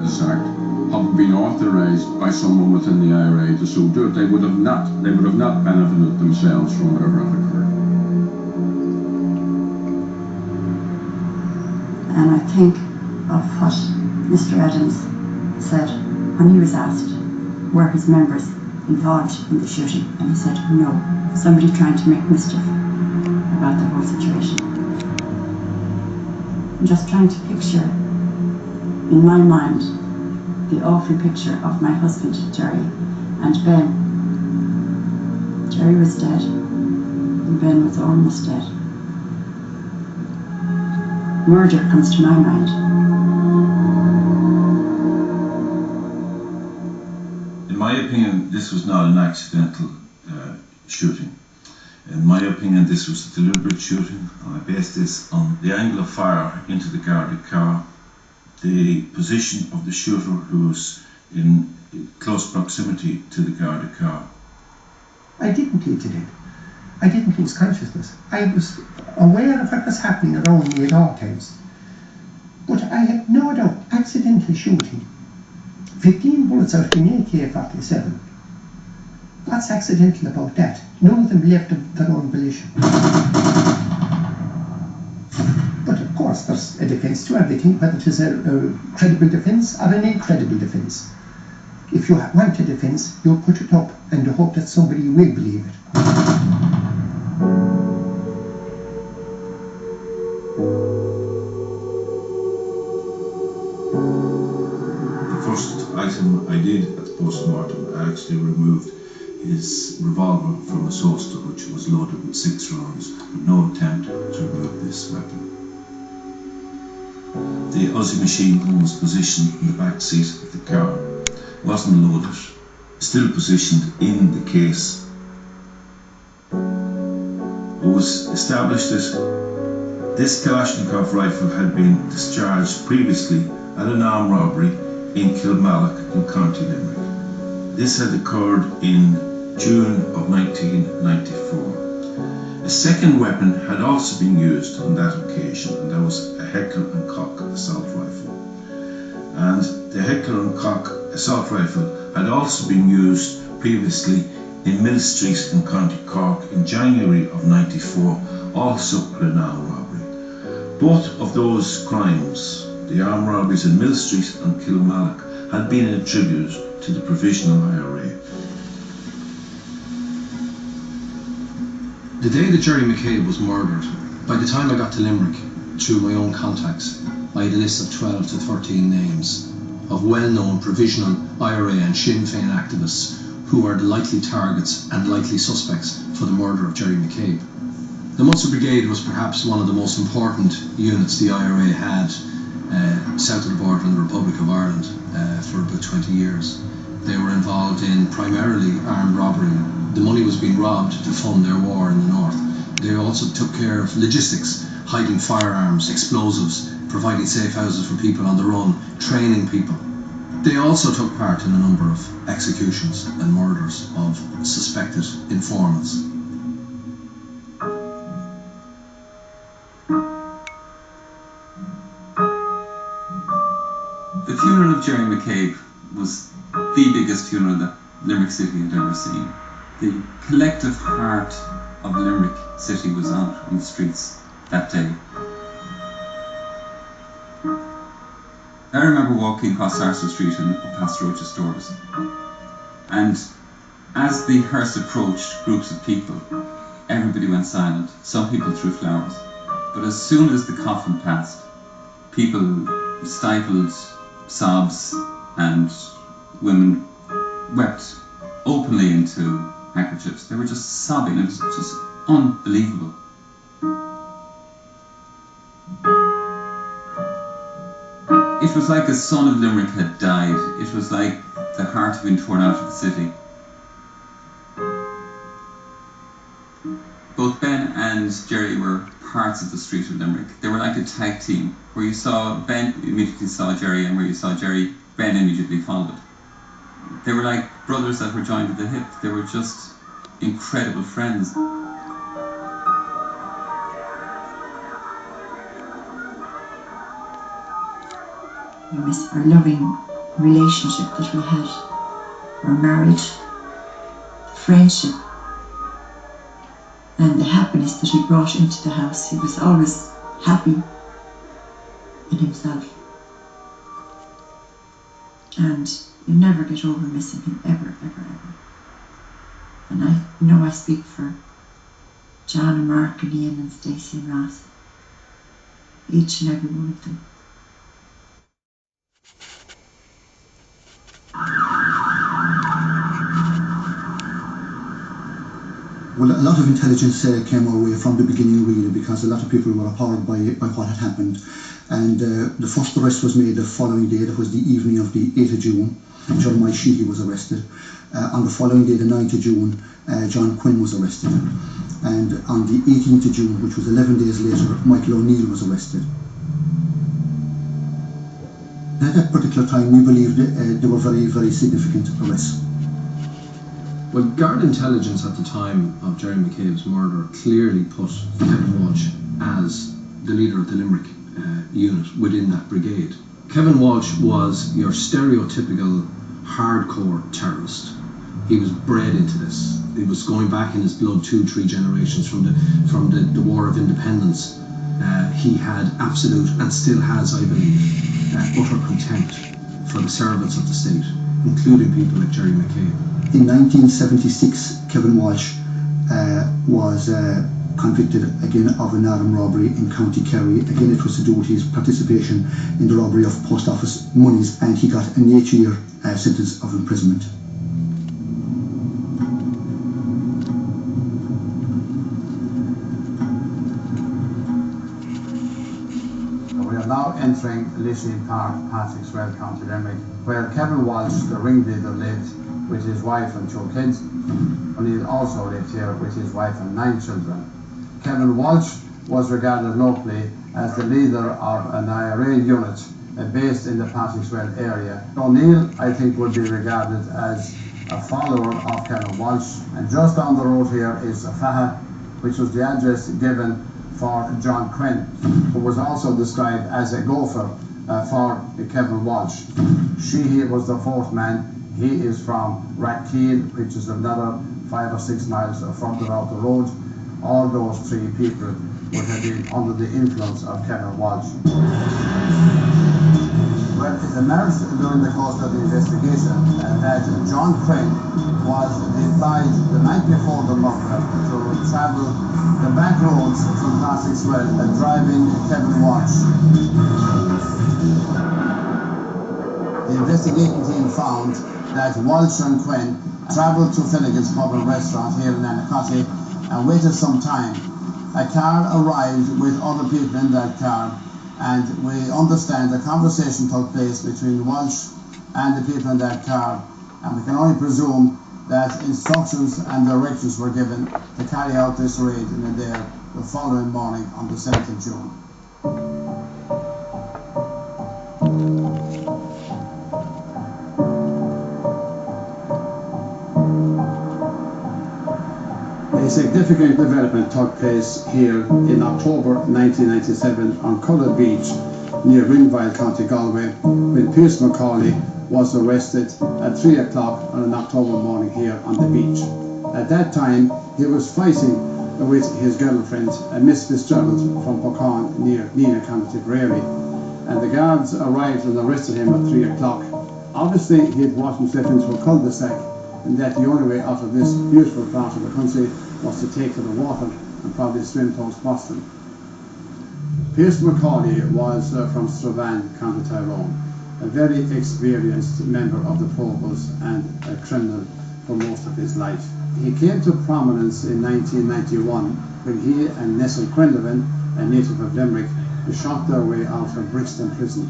this act have been authorised by someone within the IRA to so do it. They would have not benefited themselves from whatever had occurred. And I think of what Mr. Adams said when he was asked were his members involved in the shooting, and he said no, somebody trying to make mischief about the whole situation. I'm just trying to picture in my mind the awful picture of my husband Jerry and Ben. Jerry was dead and Ben was almost dead. Murder comes to my mind. In my opinion, this was not an accidental shooting. In my opinion, this was a deliberate shooting, and I base this on the angle of fire into the guarded car, the position of the shooter who was in close proximity to the guarded car. I didn't eat it in. I didn't lose consciousness. I was aware of what was happening around me at all times. But I had no doubt, accidental shooting, 15 bullets out of an AK-47. What's accidental about that? None of them left of their own volition. But of course there's a defence to everything, whether it is a credible defence or an incredible defence. If you want a defence, you'll put it up and hope that somebody will believe it. The first item I did at the post-mortem, I actually removed his revolver from his holster, which was loaded with 6 rounds, with no attempt to remove this weapon. The Uzi machine gun was positioned in the back seat of the car, wasn't loaded, still positioned in the case. It was established that this Kalashnikov rifle had been discharged previously at an armed robbery in Kilmallock in County Limerick. This had occurred in June of 1994. A second weapon had also been used on that occasion, and that was a Heckler & Koch assault rifle. And the Heckler & Koch assault rifle had also been used previously in Mill Street in County Cork in January of 94, also for an armed robbery. Both of those crimes, the armed robberies in Mill Street and Kilmallock, had been attributed to the provisional IRA. The day that Jerry McCabe was murdered, by the time I got to Limerick, through my own contacts, I had a list of 12 to 13 names of well-known provisional IRA and Sein Finn activists who were the likely targets and likely suspects for the murder of Jerry McCabe. The Munster Brigade was perhaps one of the most important units the IRA had south of the border in the Republic of Ireland for about 20 years. They were involved in primarily armed robbery. The money was being robbed to fund their war in the north. They also took care of logistics, hiding firearms, explosives, providing safe houses for people on the run, training people. They also took part in a number of executions and murders of suspected informants. The funeral of Jerry McCabe was the biggest funeral that Limerick City had ever seen. The collective heart of Limerick City was out on the streets that day. I remember walking across Sarsfield Street and up past Roach's doors, and as the hearse approached groups of people, everybody went silent. Some people threw flowers, but as soon as the coffin passed, people stifled sobs and women wept openly into handkerchiefs. They were just sobbing. It was just unbelievable. It was like a son of Limerick had died. It was like the heart had been torn out of the city. Both Ben and Jerry were parts of the street of Limerick. They were like a tag team. Where you saw Ben, you immediately saw Jerry, and where you saw Jerry, Ben immediately followed. They were like brothers that were joined at the hip. They were just incredible friends. We miss our loving, relationship that we had, our marriage, friendship, and the happiness that he brought into the house. He was always happy in himself. And you never get over missing him, ever, ever, ever. And I know I speak for John and Mark and Ian and Stacey and Ross, each and every one of them. Well, a lot of intelligence came our way from the beginning, really, because a lot of people were appalled by what had happened. And the first arrest was made the following day. That was the evening of the 8th of June. Jeremiah Sheehy was arrested. On the following day, the 9th of June, John Quinn was arrested. And on the 18th of June, which was 11 days later, Michael O'Neill was arrested. At that particular time, we believed they were very, very significant arrests. Well, Garda intelligence at the time of Jerry McCabe's murder clearly put Kevin Walsh as the leader of the Limerick unit within that brigade. Kevin Walsh was your stereotypical hardcore terrorist. He was bred into this. It was going back in his blood 2-3 generations from the War of Independence. He had absolute, and still has, I believe, utter contempt for the servants of the state, including people like Jerry McCabe. In 1976, Kevin Walsh was convicted again of an armed robbery in County Kerry. Again, it was to do with his participation in the robbery of post office monies, and he got an 8-year sentence of imprisonment. We are now entering Lishin Park, Patrickswell, County Limerick, where Kevin Walsh, the ringleader, lived with his wife and 2 kids. O'Neill also lived here with his wife and 9 children. Kevin Walsh was regarded locally as the leader of an IRA unit based in the Patrickswell area. O'Neill, I think, would be regarded as a follower of Kevin Walsh. And just down the road here is Faha, which was the address given for John Quinn, who was also described as a gopher for Kevin Walsh. Sheehy was the 4th man. He is from Rathkeil, which is another 5 or 6 miles further out the road. All those 3 people would have been under the influence of Kevin Walsh. Well, it emerged during the course of the investigation that John Quinn was advised the night before the murder to travel the back roads from Patrickswell driving Kevin Walsh. The investigating team found that Walsh and Quinn travelled to Finnegan's Pub and Restaurant here in Anacotty and waited some time. A car arrived with other people in that car, and we understand a conversation took place between Walsh and the people in that car, and we can only presume that instructions and directions were given to carry out this raid in Adare the following morning on the 7th of June. A significant development took place here in October 1997 on Cullough Beach near Rinville, County Galway, when Pierce McCauley was arrested at 3 o'clock on an October morning here on the beach. At that time, he was fighting with his girlfriend, Miss Fitzgerald from Pocon near Nina, County Tipperary, and the guards arrived and arrested him at 3 o'clock. Obviously, he had walked himself into a cul-de-sac, and that the only way out of this beautiful part of the country was to take to the water and probably swim towards Boston. Pierce McCauley was from Strabane, County Tyrone, a very experienced member of the Provost and a criminal for most of his life. He came to prominence in 1991 when he and Nestle Quinlivan, a native of Limerick, shot their way out of Brixton Prison,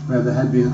where they had been